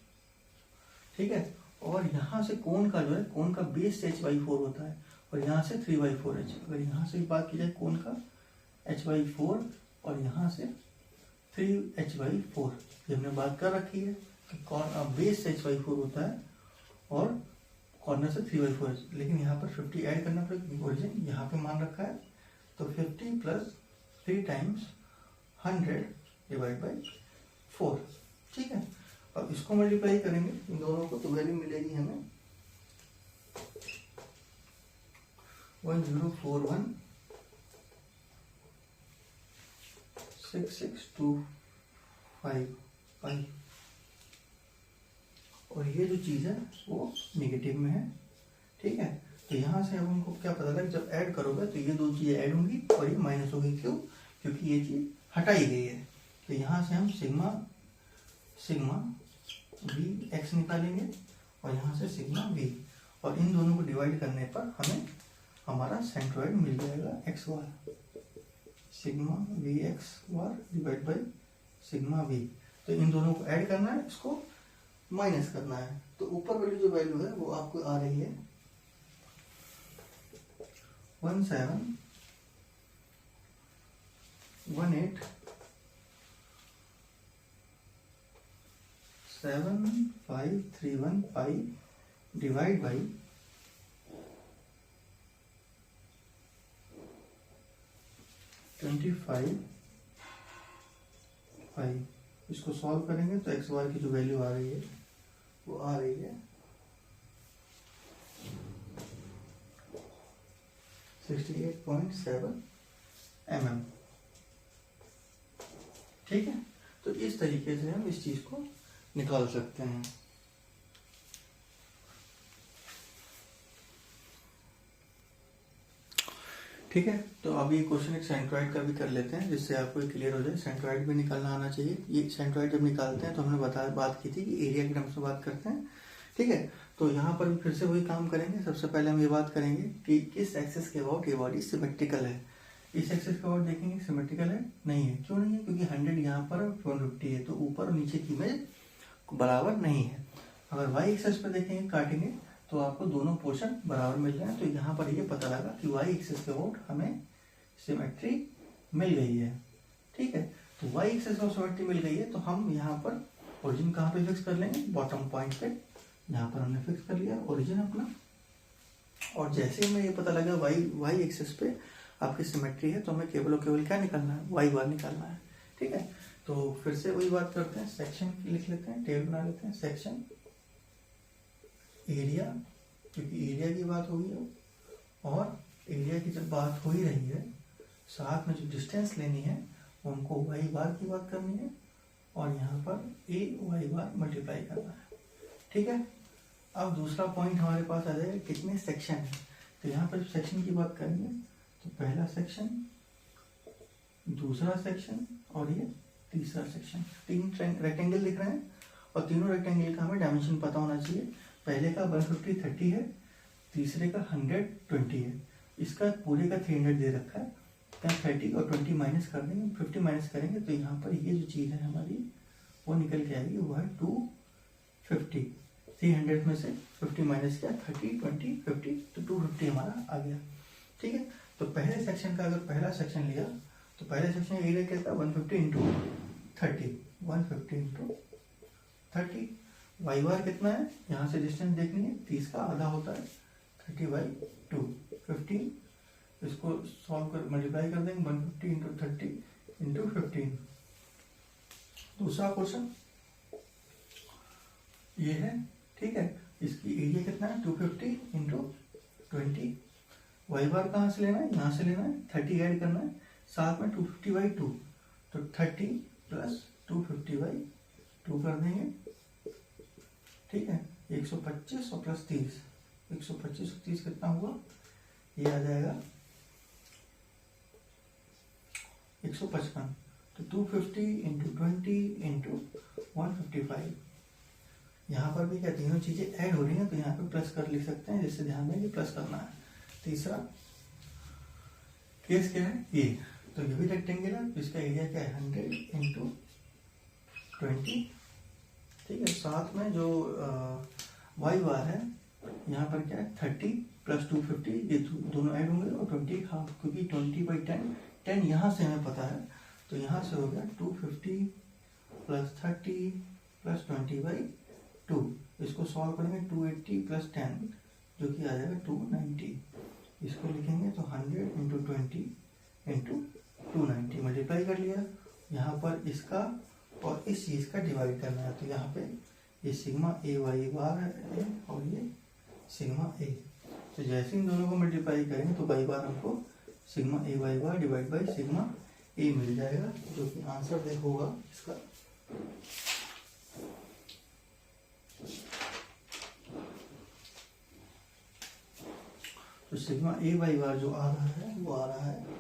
ठीक है। और यहाँ से कोन का जो है, कोन का बेस h/4 होता है और यहाँ से 3/4h। अगर यहाँ से बात की जाए कोन का h/4 और यहाँ से 3h/4, ये हमने बात कर रखी है कि बेस h/4 होता है और कॉर्नर से 3/4, लेकिन यहाँ पर 50 ऐड करना पड़ेगा, ओरिजिन यहाँ पे मान रखा है, तो 50 + 3 × 100/4, ठीक है। अब इसको मल्टीप्लाई करेंगे इन दोनों को, तो वैल्यू मिलेगी हमें 10416625 पाई, और ये जो चीज है वो नेगेटिव में है, ठीक है। तो यहाँ से अब हमको क्या पता लगा, जब ऐड करोगे तो ये दो चीजें ऐड होंगी और ये माइनस होगी, क्यों, क्योंकि ये चीज हटाई गई है। तो यहाँ से हम सिग्मा वी एक्स निकालेंगे और यहाँ से सिग्मा वी, और इन दोनों को डिवाइड करने पर हमें हमारा सेंट्रोइड मिल जाएगा x war, sigma we x war divide by sigma we. तो इन दोनों को ऐड करना है, इसको माइनस करना है। तो ऊपर वाली जो वैल्यू है वो आपको आ रही है 17187531 पाई डिवाइड बाई 25 पाई। इसको सॉल्व करेंगे तो एक्स वार की जो वैल्यू आ रही है वो आ रही है 68.7 mm, ठीक है। तो इस तरीके से हम इस चीज को निकाल सकते हैं। ठीक है, तो अभी क्वेश्चन एक सेंट्रॉइड का भी कर लेते हैं जिससे आपको क्लियर हो जाए। सेंट्रॉइड भी निकालना आना चाहिए। ये सेंट्रॉइड जब निकालते हैं तो हमने बात की थी कि एरिया के टर्म्स में बात करते हैं, ठीक है। तो यहाँ पर भी फिर से वही काम करेंगे। सबसे पहले हम ये बात करेंगे कि किस एक्सिस के अबाउट ये बॉडी सिमेट्रिकल है। इस एक्सिस के अबाउट देखेंगे सिमेट्रिकल है, नहीं है। क्यों नहीं है? क्योंकि 100 यहाँ पर 150 है, तो ऊपर और नीचे की इमेज बराबर नहीं है। अगर वाई एक्सिस पे देखेंगे काटेंगे तो आपको दोनों पोर्शन बराबर मिल रहे हैं। तो यहाँ पर ये पता लगा कि वाई एक्सिस के अबाउट हमें सिमेट्री मिल गई है, ठीक है। तो वाई एक्सिस को सिमेट्री मिल गई है तो हम यहाँ पर ओरिजिन कहाँ पे फिक्स कर लेंगे? बॉटम पॉइंट पे। यहाँ पर हमने फिक्स कर लिया ओरिजिन अपना, और जैसे ही हमें ये पता लगा वाई एक्सिस पे आपकी सिमेट्री है तो हमें केवल और केवल क्या निकालना है? वाई बार निकालना है, ठीक है। तो फिर से वही बात करते हैं, सेक्शन लिख लेते हैं, टेबल बना लेते हैं। सेक्शन एरिया, क्योंकि एरिया की बात होगी और एरिया की जब बात हो ही रही है, साथ में जो डिस्टेंस लेनी है उनको वाई बार की बात करनी है और यहाँ पर ए वाई बार मल्टीप्लाई करना है, ठीक है। अब दूसरा पॉइंट हमारे पास आ जाएगा कितने सेक्शन है। तो यहाँ पर सेक्शन की बात करेंगे तो पहला सेक्शन, दूसरा सेक्शन और ये तीसरा सेक्शन। 3 रेक्टेंगल दिख रहे हैं और तीनों रेक्टेंगल का हमें डायमेंशन पता होना चाहिए। पहले का 150/30 है, तीसरे का 100/20 है, इसका पूरे का 300 दे रखा है। क्या 30 और 20 माइनस कर देंगे, 50 माइनस करेंगे तो यहाँ पर ये जो चीज़ है हमारी वो निकल के आएगी, वो है 250। 300 में से 50 माइनस किया, 30 20 50, तो 250 हमारा आ गया, ठीक है। तो पहले सेक्शन का अगर पहला सेक्शन लिया तो पहले सेक्शन एरिया क्या था? 150 इंटू 30, 150 इंटू 30। वाई बार कितना है? यहाँ से डिस्टेंस देखनी है, 30 का आधा होता है 30/2, 15। इसको सॉल्व कर मल्टीप्लाई कर देंगे, 150 इंटू 30 इंटू 15। दूसरा क्वेश्चन ये है, ठीक है। इसकी एरिया कितना है? 250 इंटू 20। वाई बार कहाँ से लेना है? यहाँ से लेना है, 30 ऐड करना है, साथ में 250/2, तो 30 प्लस 250/2 कर देंगे, ठीक है। 125 और प्लस 30, 125 और 30 कितना हुआ, ये आ जाएगा 155। तो 250 इंटू 20 इंटू 155। यहाँ पर भी क्या तीनों चीजें ऐड हो रही हैं, तो यहाँ पे प्लस कर लिख सकते हैं, जिससे ध्यान में ये प्लस करना है। तीसरा केस क्या है, ये तो ये भी रेक्टेंगल है, तो इसका एरिया क्या है 100 इंटू 20, ठीक है। साथ में जो वाई बार है यहाँ पर क्या है 30 प्लस 250, ये दोनों ऐड होंगे, और 20 हाँ, क्योंकि 20/10, 10 यहाँ से हमें पता है, तो यहाँ से हो गया 250 प्लस 30 प्लस 20/2। इसको सॉल्व करेंगे 280 प्लस 10, जो कि आ जाएगा 290। इसको लिखेंगे तो 100 इंटू 20 इंटू 290 मल्टीप्लाई कर लिया। यहाँ पर इसका और इस चीज का डिवाइड करना है, तो यहाँ पे ये सिग्मा ए वाई बार है और ये सिग्मा ए, तो जैसे इन दोनों को मल्टीप्लाई करेंगे तो वाई बार हमको sigma A Y bar divide by sigma A मिल जाएगा, जो कि आंसर देखो होगा इसका। तो सिग्मा ए वाई बार जो आ रहा है वो आ रहा है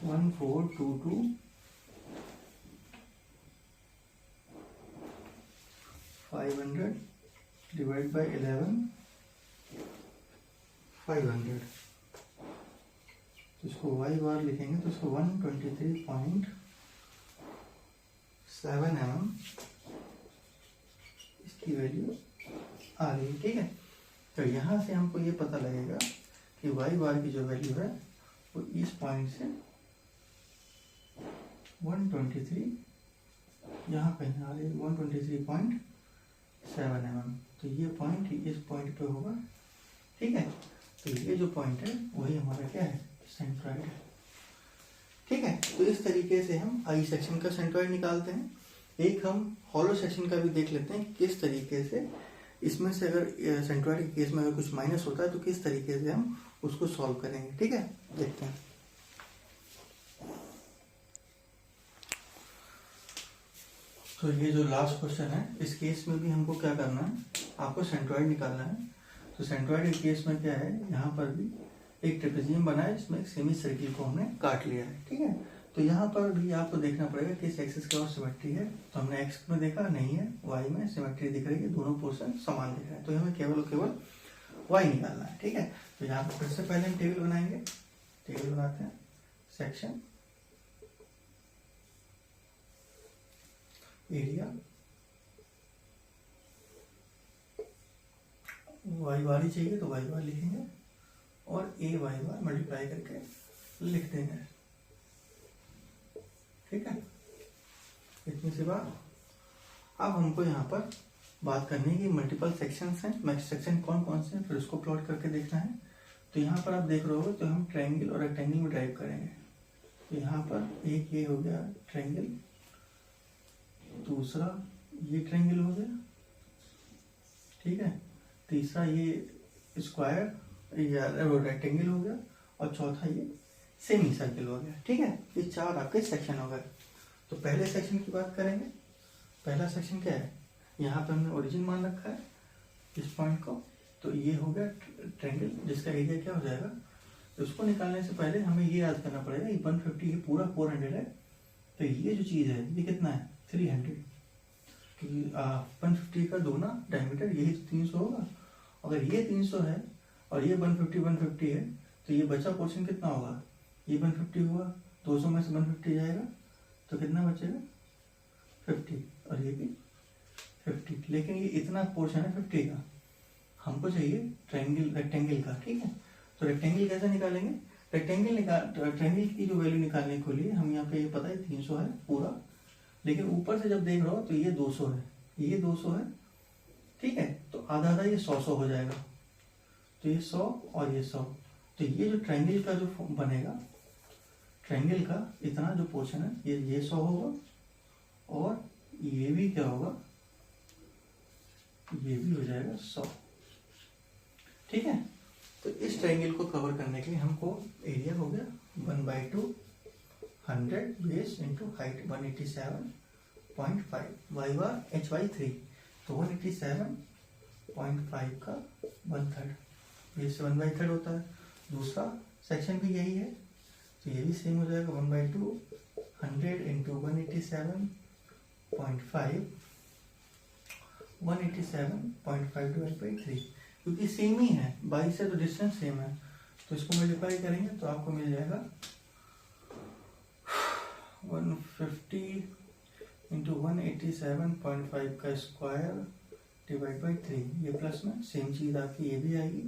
1422 500 डिवाइड बाई 11 500। तो इसको वाई बार लिखेंगे तो इसको 123.7 mm इसकी वैल्यू आ रही है, ठीक है। तो यहाँ से हमको ये पता लगेगा कि वाई बार की जो वैल्यू है वो इस पॉइंट से 123 यहाँ कहीं आ रही है 123.7 mm, तो ये पॉइंट इस पॉइंट पे होगा, ठीक है। तो ये जो पॉइंट है वही हमारा क्या है सेंट्रॉइड है, ठीक है। तो इस तरीके से हम आई सेक्शन का सेंट्रॉइड निकालते हैं। एक हम हॉलो सेक्शन का भी देख लेते हैं किस तरीके से इसमें से अगर सेंट्रॉइड के केस में अगर कुछ माइनस होता है तो किस तरीके से हम उसको सॉल्व करेंगे, ठीक है। देखते हैं। तो ये जो लास्ट क्वेश्चन है इस केस में भी हमको क्या करना है, आपको सेंट्रॉइड निकालना है। तो सेंट्रॉइड के केस में क्या है, यहाँ पर भी एक ट्रेपेजियम बना है जिसमें एक सेमी सर्किल को हमने काट लिया है, ठीक है। तो यहाँ पर भी आपको देखना पड़ेगा किस एक्सिस की ओर सिमेट्री है। तो हमने एक्स में देखा नहीं है, वाई में सिमेट्री दिख रही है, दोनों पोर्शन समान दिख रहे हैं, तो हमें केवल और केवल वाई निकालना है, ठीक है। तो यहाँ पर फिर से पहले हम टेबल बनाएंगे, टेबल बनाते हैं, सेक्शन एरिया वाई बार ही चाहिए तो वाई बार लिखेंगे और ए वाई बार मल्टीप्लाई करके लिख देंगे, ठीक है। इतनी सी बात। अब हमको यहाँ पर बात करनी है कि मल्टीपल सेक्शंस हैं, सेक्शन कौन कौन से हैं, फिर उसको प्लॉट करके देखना है। तो यहाँ पर आप देख रहे हो तो हम ट्रायंगल और रेक्टेंगल में ड्राइव करेंगे। तो यहाँ पर एक ये हो गया ट्रायंगल, दूसरा ये ट्रायंगल हो गया, ठीक है, तीसरा ये स्क्वायर या रेक्टेंगल हो गया, और चौथा ये सेमी सर्किल हो गया, ठीक है। ये चार आपके सेक्शन हो गए। तो पहले सेक्शन की बात करेंगे। पहला सेक्शन क्या है, यहाँ पे हमने ओरिजिन मान रखा है इस पॉइंट को, तो ये हो गया ट्रायंगल जिसका एरिया क्या हो जाएगा। तो उसको निकालने से पहले हमें ये याद करना पड़ेगा ये 150 ये पूरा 400 है, तो ये जो चीज है ये कितना है 300, क्योंकि 150 का दोना डायमीटर यही 300 होगा। अगर ये 300 है और ये 150 है तो ये बचा पोर्शन कितना होगा, ये 150 हुआ, 200 में से 150 जाएगा तो कितना बचेगा 50, और ये भी 50। लेकिन ये इतना पोर्शन है 50 का, हमको चाहिए ट्रायंगल रेक्टेंगल का, ठीक है। तो रेक्टेंगल कैसे निकालेंगे, ट्रायंगल की जो वैल्यू निकालने के लिए हम यहाँ पे ये पता है 300 है पूरा, लेकिन ऊपर से जब देख रहे हो तो ये 200 है, ये 200 है, ठीक है। तो आधा आधा ये 100 हो जाएगा, तो ये 100 और ये 100, तो ये जो ट्रायंगल का जो बनेगा, ट्रायंगल का इतना जो पोर्शन है ये 100 होगा, और ये भी क्या होगा, ये भी हो जाएगा 100, ठीक है। तो इस ट्रायंगल को कवर करने के लिए हमको एरिया हो गया 1/2 100 base into height 187.5 Y bar H by 3, तो 187.5 का 1/3 बेस से 1/3 होता है। दूसरा सेक्शन भी यही है, तो ये भी सेम हो जाएगा 1/2 100 इंटू 187.5 187.5 डिवाइड बाई 3, क्योंकि सेम ही है, 22 से तो डिस्टेंस सेम है, तो इसको मल्टीप्लाई करेंगे तो आपको मिल जाएगा 150 इंटू 187.5 का स्क्वायर डिवाइड बाई 3, ये प्लस में सेम चीज आपकी ये भी आएगी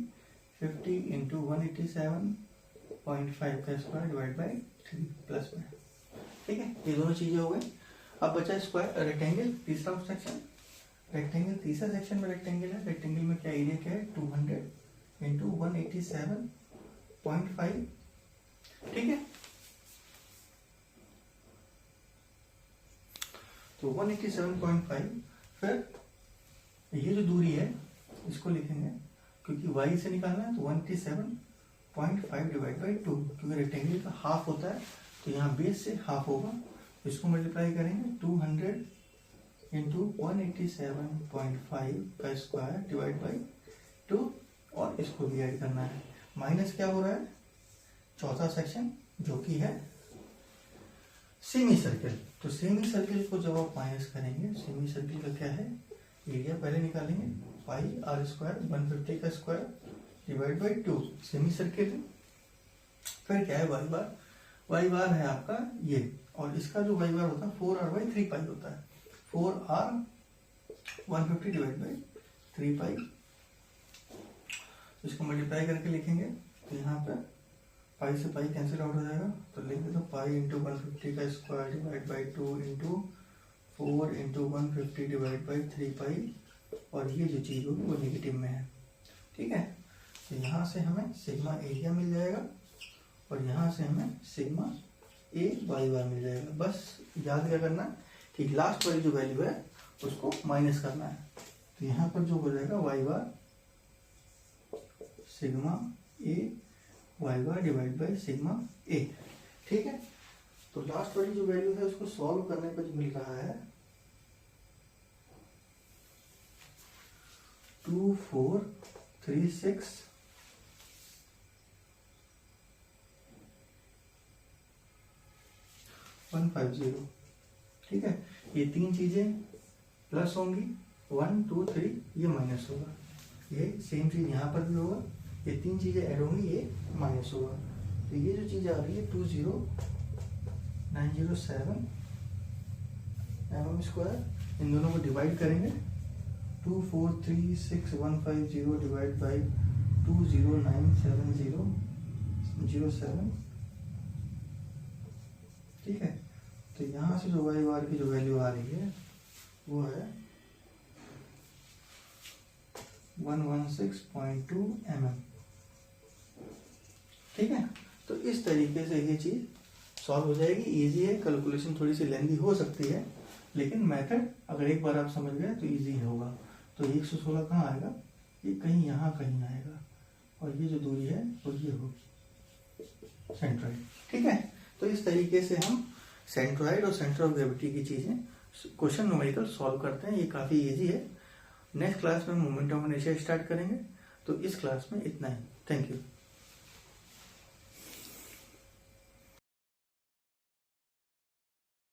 50 इंटू 187.5 का स्क्वायर डिवाइड बाई 3 प्लस में। ठीक है, ये दोनों चीजें हो गई। अब बचा स्क्वायर रेक्टेंगल, तीसरा सेक्शन रेक्टेंगल। तीसरा सेक्शन में रेक्टेंगल है, रेक्टेंगल में क्या एरिया क्या है 200 इंटू 187.5। ठीक है, तो 187.5, फिर ये जो दूरी है इसको लिखेंगे, क्योंकि y से निकालना है तो 187.5 डिवाइड बाई 2, क्योंकि रेक्टेंगल का हाफ होता है तो यहाँ बेस से हाफ होगा, तो इसको मल्टीप्लाई करेंगे 200 इंटू 187.5 का स्क्वायर डिवाइड बाई 2, और इसको भी ऐड करना है। माइनस क्या हो रहा है, चौथा सेक्शन जो कि है सेमी सर्किल। तो सेमी सर्किल को जब आप माइनस करेंगे, सेमी सर्किल का क्या है एरिया पहले निकालेंगे, पाई आर स्क्वायर 150 का square divide by 2, semi circle है। फिर क्या है वाई बार है आपका ये, और इसका जो वाई बार होता है 4r/3 पाई होता है, 4r 150 डिवाइड बाई 3 पाई। इसको मल्टीप्लाई करके लिखेंगे तो यहाँ पे पाई से पाई कैंसिल आउट हो जाएगा, तो लिख देते पाई इंटू 150 का square divide by 2 into 4 into 150 divide by 3 पाई, और ये जो चीज़ होगी वो नेगेटिव में है। ठीक है, तो यहाँ से हमें सिग्मा एरिया मिल जाएगा, और यहाँ से हमें सिग्मा ए वाई बार मिल जाएगा। बस याद क्या करना है कि लास्ट वाली जो वैल्यू है उसको माइनस करना है, तो यहाँ पर जो हो जाएगा Y bar sigma A Y bar divide by sigma A. ठीक है, तो लास्ट वाली जो वैल्यू है उसको सॉल्व करने पर जो मिल रहा है 2436,150। ठीक है, ये तीन चीजें प्लस होंगी, 1 2 3, ये माइनस होगा, ये सेम चीज यहाँ पर भी होगा, ये तीन चीजें ऐड होंगी, ये माइनस होगा। तो ये जो चीज आ रही है 20907 mm², इन दोनों को डिवाइड करेंगे 2436,150 डिवाइड बाई 2097007। ठीक है, तो यहाँ से जो वाई बार की जो वैल्यू आ रही है वो है 116.2 mm। ठीक है, तो इस तरीके से ये चीज सॉल्व हो जाएगी। इजी है, कैलकुलेशन थोड़ी सी लेंदी हो सकती है, लेकिन मेथड अगर एक बार आप समझ गए तो इजी होगा। तो 116 कहाँ आएगा, ये कहीं यहाँ कहीं आएगा, और ये जो दूरी है वो ये होगी सेंट्रॉइड। ठीक है, तो इस तरीके से हम सेंट्रॉइड और सेंटर ऑफ ग्रेविटी की चीजें क्वेश्चन न्यूमेरिकल सॉल्व करते हैं। ये काफी इजी है। नेक्स्ट क्लास में मोमेंटम ऑफ इनर्शिया स्टार्ट करेंगे, तो इस क्लास में इतना ही। Thank you.